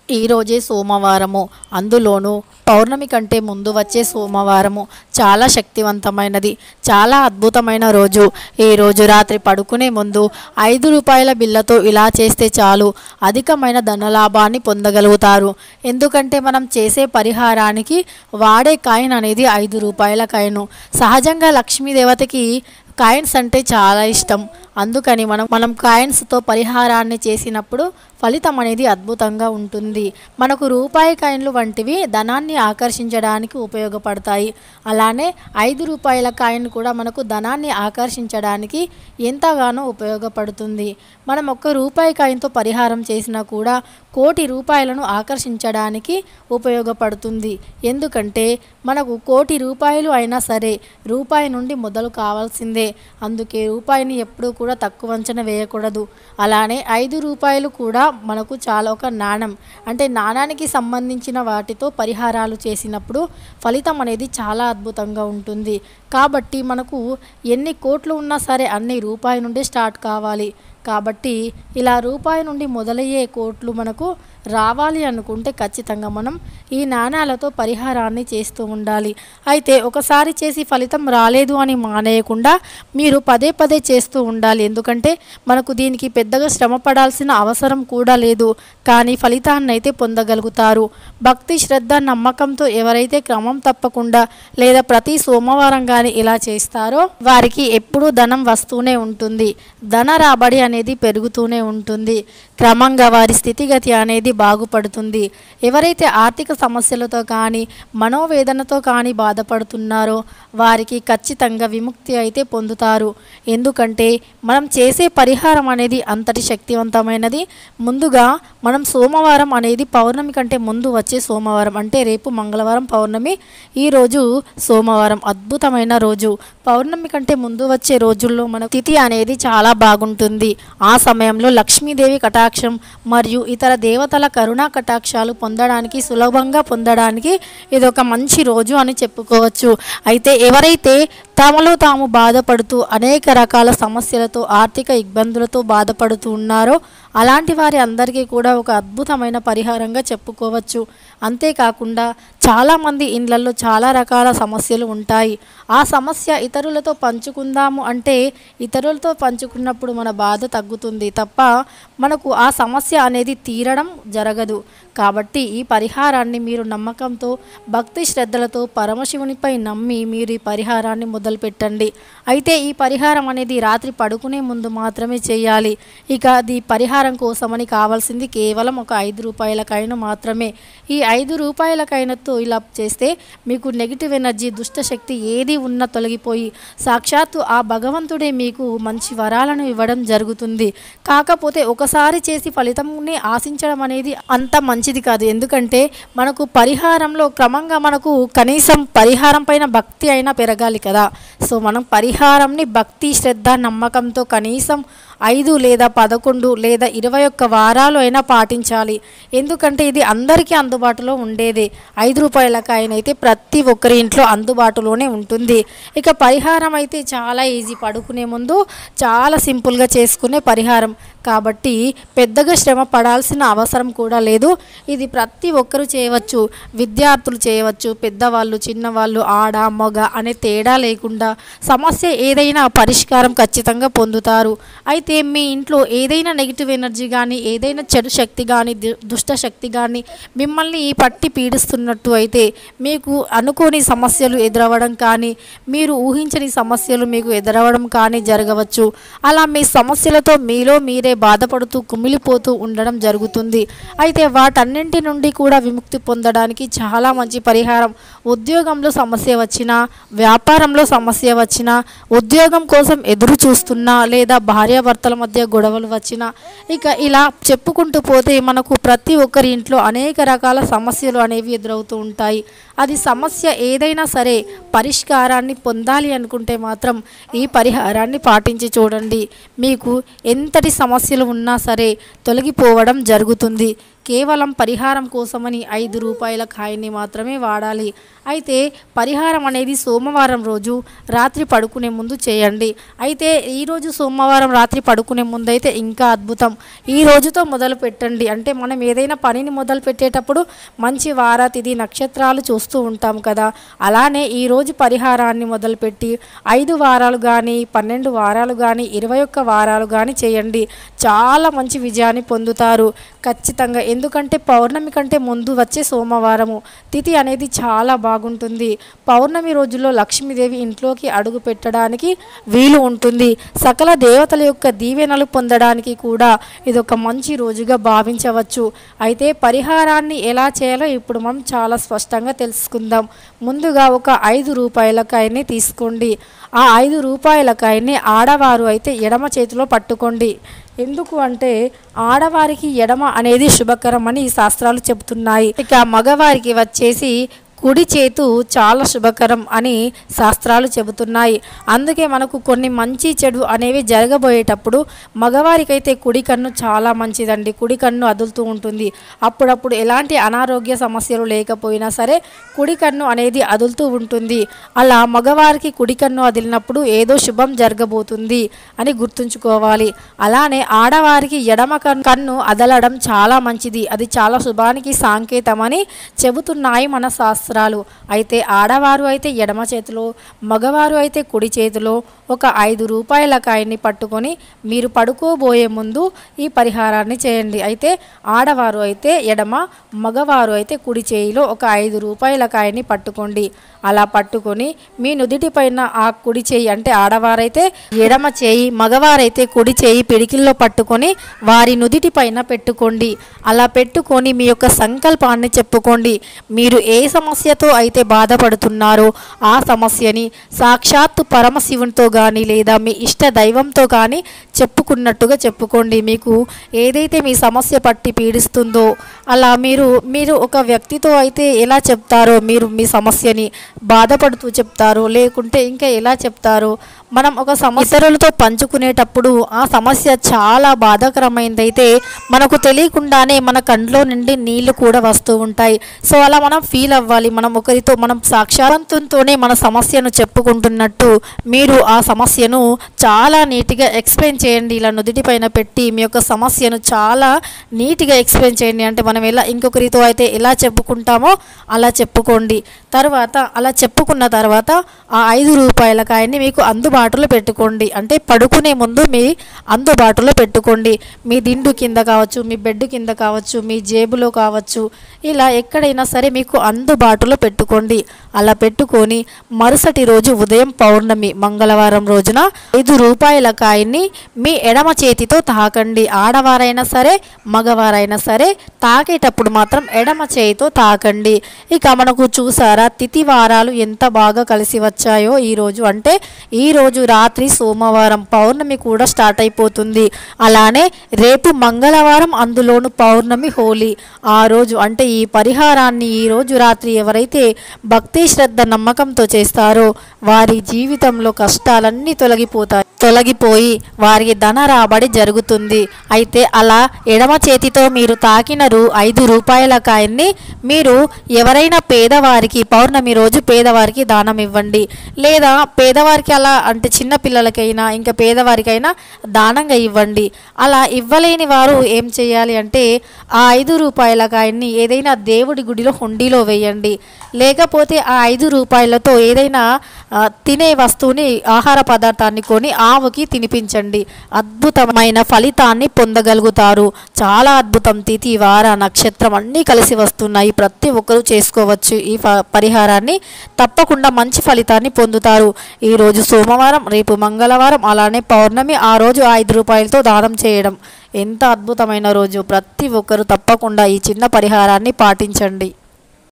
ఈరోజే సోమవారము, అందులోనూ పౌర్ణమి కంటే ముందు వచ్చే సోమవారము చాలా శక్తివంతమైనది, చాలా అద్భుతమైన రోజు. ఈ రోజు రాత్రి పడుకునే ముందు 5 రూపాయల బిళ్ళతో ఇలా చేస్తే చాలు అధికమైన ధనలాభాన్ని పొందగలుగుతారు. ఎందుకంటే మనం చేసే పరిహారానికి వాడే కాయిన్ అనేది 5 రూపాయల కాయిన్. సహజంగా లక్ష్మీదేవతకి కాయిన్స్ అంటే చాలా ఇష్టం. అందుకని మనం కాయిన్స్తో పరిహారాన్ని చేసినప్పుడు ఫలితం అనేది అద్భుతంగా ఉంటుంది. మనకు రూపాయి కాయిన్లు వంటివి ధనాన్ని ఆకర్షించడానికి ఉపయోగపడతాయి. అలానే 5 రూపాయల కాయిన్ కూడా మనకు ధనాన్ని ఆకర్షించడానికి ఎంతగానో ఉపయోగపడుతుంది. మనం 1 రూపాయి కాయిన్తో పరిహారం చేసినా కూడా 1 కోటి రూపాయలను ఆకర్షించడానికి ఉపయోగపడుతుంది. ఎందుకంటే మనకు 1 కోటి రూపాయలు అయినా సరే రూపాయి నుండి మొదలు కావాల్సిందే. అందుకే రూపాయిని ఎప్పుడూ కూడా తక్కువ అంచనా వేయకూడదు. అలానే 5 రూపాయలు కూడా మనకు చాలా ఒక నాణం, అంటే నాణానికి సంబంధించిన వాటితో పరిహారాలు చేసినప్పుడు ఫలితం అనేది చాలా అద్భుతంగా ఉంటుంది. కాబట్టి మనకు ఎన్ని కోట్లు ఉన్నా సరే అన్ని రూపాయి నుండి స్టార్ట్ కావాలి. కాబట్టి ఇలా రూపాయి నుండి మొదలయ్యే కోట్లు మనకు రావాలి అనుకుంటే ఖచ్చితంగా మనం ఈ నాణాలతో పరిహారాన్ని చేస్తూ ఉండాలి. అయితే ఒకసారి చేసి ఫలితం రాలేదు అని మానేయకుండా మీరు పదే పదే చేస్తూ ఉండాలి. ఎందుకంటే మనకు దీనికి పెద్దగా శ్రమ పడాల్సిన అవసరం కూడా లేదు, కానీ ఫలితాన్ని అయితే పొందగలుగుతారు. భక్తి, శ్రద్ధ, నమ్మకంతో ఎవరైతే క్రమం తప్పకుండా లేదా ప్రతి సోమవారం కానీ ఇలా చేస్తారో వారికి ఎప్పుడూ ధనం వస్తూనే ఉంటుంది. ధన రాబడి అనేది పెరుగుతూనే ఉంటుంది. క్రమంగా వారి స్థితిగతి అనేది బాగుపడుతుంది. ఎవరైతే ఆర్థిక సమస్యలతో కానీ మనోవేదనతో కానీ బాధపడుతున్నారో వారికి ఖచ్చితంగా విముక్తి అయితే పొందుతారు. ఎందుకంటే మనం చేసే పరిహారం అనేది అంతటి శక్తివంతమైనది. ముందుగా మనం సోమవారం అనేది పౌర్ణమి కంటే ముందు వచ్చే సోమవారం, అంటే రేపు మంగళవారం పౌర్ణమి, ఈరోజు సోమవారం అద్భుతమైన రోజు. పౌర్ణమి కంటే ముందు వచ్చే రోజుల్లో మన తిథి అనేది చాలా బాగుంటుంది. ఆ సమయంలో లక్ష్మీదేవి కటాక్షం మరియు ఇతర దేవతల కరుణా కటాక్షాలు పొందడానికి, సులభంగా పొందడానికి ఇది ఒక మంచి రోజు అని చెప్పుకోవచ్చు. అయితే ఎవరైతే తమలో తాము బాధపడుతూ అనేక రకాల సమస్యలతో, ఆర్థిక ఇబ్బందులతో బాధపడుతూ ఉన్నారో అలాంటి వారి అందరికీ కూడా ఒక అద్భుతమైన పరిహారంగా చెప్పుకోవచ్చు. అంతేకాకుండా చాలామంది ఇండ్లలో చాలా రకాల సమస్యలు ఉంటాయి. ఆ సమస్య ఇతరులతో పంచుకుందాము అంటే ఇతరులతో పంచుకున్నప్పుడు మన బాధ తగ్గుతుంది తప్ప మనకు ఆ సమస్య అనేది తీరడం జరగదు. కాబట్టి ఈ పరిహారాన్ని మీరు నమ్మకంతో, భక్తి శ్రద్ధలతో పరమశివునిపై నమ్మి మీరు ఈ పరిహారాన్ని మొదలుపెట్టండి. అయితే ఈ పరిహారం అనేది రాత్రి పడుకునే ముందు మాత్రమే చేయాలి. ఇక ఈ పరిహారం కోసమని కావాల్సింది కేవలం ఒక 5 రూపాయల కాయిన్ మాత్రమే. ఈ 5 రూపాయల కాయిన్తో ఇలా చేస్తే మీకు నెగిటివ్ ఎనర్జీ, దుష్టశక్తి ఏది ఉన్నా తొలగిపోయి సాక్షాత్తు ఆ భగవంతుడే మీకు మంచి వరాలను ఇవ్వడం జరుగుతుంది. కాకపోతే ఒకసారి చేసి ఫలితంని ఆశించడం అనేది అంత మంచిది కాదు. ఎందుకంటే మనకు పరిహారంలో క్రమంగా మనకు కనీసం పరిహారం పైన భక్తి అయినా పెరగాలి కదా. సో మనం పరిహారంని భక్తి, శ్రద్ధ, నమ్మకంతో కనీసం 5 లేదా 11 లేదా 21 వారాలు అయినా పాటించాలి. ఎందుకంటే ఇది అందరికీ అందుబాటులో ఉండేదే. 5 రూపాయల కాయిన్ అయితే ప్రతి ఒక్కరి ఇంట్లో అందుబాటులోనే ఉంటుంది. ఇక పరిహారం అయితే చాలా ఈజీ, పడుకునే ముందు చాలా సింపుల్గా చేసుకునే పరిహారం కాబట్టి పెద్దగా శ్రమ పడాల్సిన అవసరం కూడా లేదు. ఇది ప్రతి ఒక్కరూ చేయవచ్చు. విద్యార్థులు చేయవచ్చు, పెద్దవాళ్ళు, చిన్నవాళ్ళు, ఆడ మగ అనే తేడా లేకుండా సమస్య ఏదైనా పరిష్కారం ఖచ్చితంగా పొందుతారు. అయితే మీ ఇంట్లో ఏదైనా నెగిటివ్ ఎనర్జీ కానీ, ఏదైనా చెడు శక్తి కానీ, దుష్ట శక్తి కానీ మిమ్మల్ని పట్టి పీడిస్తున్నట్టు అయితే మీకు అనుకోని సమస్యలు ఎదురవ్వడం కానీ, మీరు ఊహించని సమస్యలు మీకు ఎదురవ్వడం కానీ జరగవచ్చు. అలా మీ సమస్యలతో మీలో మీరే బాధపడుతూ కుమిలిపోతూ ఉండడం జరుగుతుంది. అయితే వాటన్నింటి నుండి కూడా విముక్తి పొందడానికి చాలా మంచి పరిహారం. ఉద్యోగంలో సమస్య వచ్చినా, వ్యాపారంలో సమస్య వచ్చినా, ఉద్యోగం కోసం ఎదురు చూస్తున్నా, లేదా భార్యాభర్తల మధ్య గొడవలు వచ్చినా, ఇక ఇలా చెప్పుకుంటూ పోతే మనకు ప్రతి ఒక్కరి ఇంట్లో అనేక రకాల సమస్యలు అనేవి ఎదురవుతూ ఉంటాయి. అది సమస్య ఏదైనా సరే పరిష్కారాన్ని పొందాలి అనుకుంటే మాత్రం ఈ పరిహారాన్ని పాటించి చూడండి. మీకు ఎంతటి సమస్యలు ఉన్నా సరే తొలగిపోవడం జరుగుతుంది. కేవలం పరిహారం కోసమని 5 రూపాయల కాయిన్ని మాత్రమే వాడాలి. అయితే పరిహారం అనేది సోమవారం రోజు రాత్రి పడుకునే ముందు చేయండి. అయితే ఈరోజు సోమవారం రాత్రి పడుకునే ముందు అయితే ఇంకా అద్భుతం. ఈ రోజుతో మొదలు పెట్టండి. అంటే మనం ఏదైనా పనిని మొదలు పెట్టేటప్పుడు మంచి వార తిథి నక్షత్రాలు చూస్తూ ఉంటాం కదా, అలానే ఈరోజు పరిహారాన్ని మొదలుపెట్టి 5 వారాలు కానీ 12 వారాలు కానీ 21 వారాలు కానీ చేయండి. చాలా మంచి విజయాన్ని పొందుతారు ఖచ్చితంగా. ఎందుకంటే పౌర్ణమి కంటే ముందు వచ్చే సోమవారము తిథి అనేది చాలా బాగుంటుంది. పౌర్ణమి రోజుల్లో లక్ష్మీదేవి ఇంట్లోకి అడుగు పెట్టడానికి వీలు ఉంటుంది. సకల దేవతల యొక్క దీవెనలు పొందడానికి కూడా ఇదొక మంచి రోజుగా భావించవచ్చు. అయితే పరిహారాన్ని ఎలా చేయాలో ఇప్పుడు మనం చాలా స్పష్టంగా తెలుసుకుందాం. ముందుగా ఒక 5 రూపాయల కాయని తీసుకోండి. ఆ 5 రూపాయల కాయని ఆడవారు అయితే ఎడమ చేతిలో పట్టుకోండి. ఎందుకు అంటే ఆడవారికి ఎడమ అనేది శుభకరం అని శాస్త్రాలు చెబుతున్నాయి. ఇక మగవారికి వచ్చేసి కుడి చేతు చాలా శుభకరం అని శాస్త్రాలు చెబుతున్నాయి. అందుకే మనకు కొన్ని మంచి చెడు అనేవి జరగబోయేటప్పుడు మగవారికైతే కుడి కన్ను చాలా మంచిదండి. కుడి కన్ను అదులుతూ ఉంటుంది. అప్పుడప్పుడు ఎలాంటి అనారోగ్య సమస్యలు లేకపోయినా సరే కుడి కన్ను అనేది అదులుతూ ఉంటుంది. అలా మగవారికి కుడి కన్ను అదిలినప్పుడు ఏదో శుభం జరగబోతుంది అని గుర్తుంచుకోవాలి. అలానే ఆడవారికి ఎడమ కన్ను అదలడం చాలా మంచిది. అది చాలా శుభానికి సంకేతమని చెబుతున్నాయి మన శాస్త్రాలు. అయితే ఆడవారు అయితే ఎడమ చేతిలో, మగవారు అయితే కుడి చేతిలో ఒక 5 రూపాయల కాయని పట్టుకొని మీరు పడుకోబోయే ముందు ఈ పరిహారాన్ని చేయండి. అయితే ఆడవారు అయితే ఎడమ, మగవారు అయితే కుడి చేయిలో ఒక 5 రూపాయల కాయని పట్టుకోండి. అలా పట్టుకొని మీ నుదిటి పైన ఆ కుడి చేయి అంటే ఆడవారైతే ఎడమ చేయి, మగవారైతే కుడి చేయి పిడికిల్లో పట్టుకొని వారి నుదిటి పైన పెట్టుకోండి. అలా పెట్టుకొని మీ యొక్క సంకల్పాన్ని చెప్పుకోండి. మీరు ఏ సమస్యతో అయితే బాధపడుతున్నారో ఆ సమస్యని సాక్షాత్తు పరమశివునితో కానీ లేదా మీ ఇష్ట దైవంతో కానీ చెప్పుకున్నట్టుగా చెప్పుకోండి. మీకు ఏదైతే మీ సమస్య పట్టి పీడిస్తుందో అలా మీరు ఒక వ్యక్తితో అయితే ఎలా చెప్తారో, మీరు మీ సమస్యని బాధపడుతూ చెప్తారో లేకుంటే ఇంకా ఎలా చెప్తారో, మనం ఒక ఇతరులతో పంచుకునేటప్పుడు ఆ సమస్య చాలా బాధాకరమైనదైతే మనకు తెలియకుండానే మన కంట్లో నుండి నీళ్లు కూడా వస్తూ ఉంటాయి. సో అలా మనం ఫీల్ అవ్వాలి. మనం ఒకరితో మనం సాక్షాత్తుతోనే మన సమస్యను చెప్పుకుంటున్నట్టు మీరు ఆ సమస్యను చాలా నీట్గా ఎక్స్ప్లెయిన్ చేయండి. ఇలా నుదిటి పైన పెట్టి మీ యొక్క సమస్యను చాలా నీట్గా ఎక్స్ప్లెయిన్ చేయండి. అంటే మనం ఇంకొకరితో అయితే ఎలా చెప్పుకుంటామో అలా చెప్పుకోండి. తర్వాత అలా చెప్పుకున్న తర్వాత ఆ 5 రూపాయల కాయని మీకు అందుబాటులో పెట్టుకోండి. అంటే పడుకునే ముందు మీ అందుబాటులో పెట్టుకోండి. మీ దిండు కింద కావచ్చు, మీ బెడ్ కింద కావచ్చు, మీ జేబులో కావచ్చు, ఇలా ఎక్కడైనా సరే మీకు అందుబాటులో పెట్టుకోండి. అలా పెట్టుకొని మరుసటి రోజు ఉదయం పౌర్ణమి మంగళవారం రోజున 5 రూపాయల కాయని మీ ఎడమ చేతితో తాకండి. ఆడవారైనా సరే మగవారైనా సరే తాకేటప్పుడు మాత్రం ఎడమ చేతితో తాకండి. ఇక మనకు చూసారా తిథి వారాలు ఎంత బాగా కలిసి వచ్చాయో ఈరోజు. అంటే ఈరోజు రాత్రి సోమవారం పౌర్ణమి కూడా స్టార్ట్ అయిపోతుంది. అలానే రేపు మంగళవారం, అందులోను పౌర్ణమి హోలీ. ఆ రోజు అంటే ఈ పరిహారాన్ని ఈరోజు రాత్రి ఎవరైతే భక్తి శ్రద్ధ నమ్మకంతో చేస్తారో వారి జీవితంలో కష్టాలన్నీ తొలగిపోయి వారికి ధన రాబడి జరుగుతుంది. అయితే అలా ఎడమ చేతితో మీరు తాకిన 5 రూపాయల కాయన్ని మీరు ఎవరైనా పేదవారికి పౌర్ణమి రోజు పేదవారికి దానం ఇవ్వండి. లేదా పేదవారికి అలా అంటే చిన్న పిల్లలకైనా ఇంకా పేదవారికైనా దానంగా ఇవ్వండి. అలా ఇవ్వలేని వారు ఏం చేయాలి అంటే ఆ 5 రూపాయల కాయన్ని ఏదైనా దేవుడి గుడిలో హుండీలో వేయండి. లేకపోతే ఆ 5 రూపాయలతో ఏదైనా తినే వస్తువుని, ఆహార పదార్థాన్ని కొని ఆవుకి తినిపించండి. అద్భుతమైన ఫలితాన్ని పొందగలుగుతారు. చాలా అద్భుతం. తిథి వార నక్షత్రం అన్నీ కలిసి వస్తున్నాయి. ప్రతి ఒక్కరూ చేసుకోవచ్చు ఈ పరిహారాన్ని. తప్పకుండా మంచి ఫలితాన్ని పొందుతారు. ఈరోజు సోమవారం, రేపు మంగళవారం, అలానే పౌర్ణమి. ఆ రోజు 5 రూపాయలతో దానం చేయడం ఎంత అద్భుతమైన రోజు. ప్రతి ఒక్కరూ తప్పకుండా ఈ చిన్న పరిహారాన్ని పాటించండి.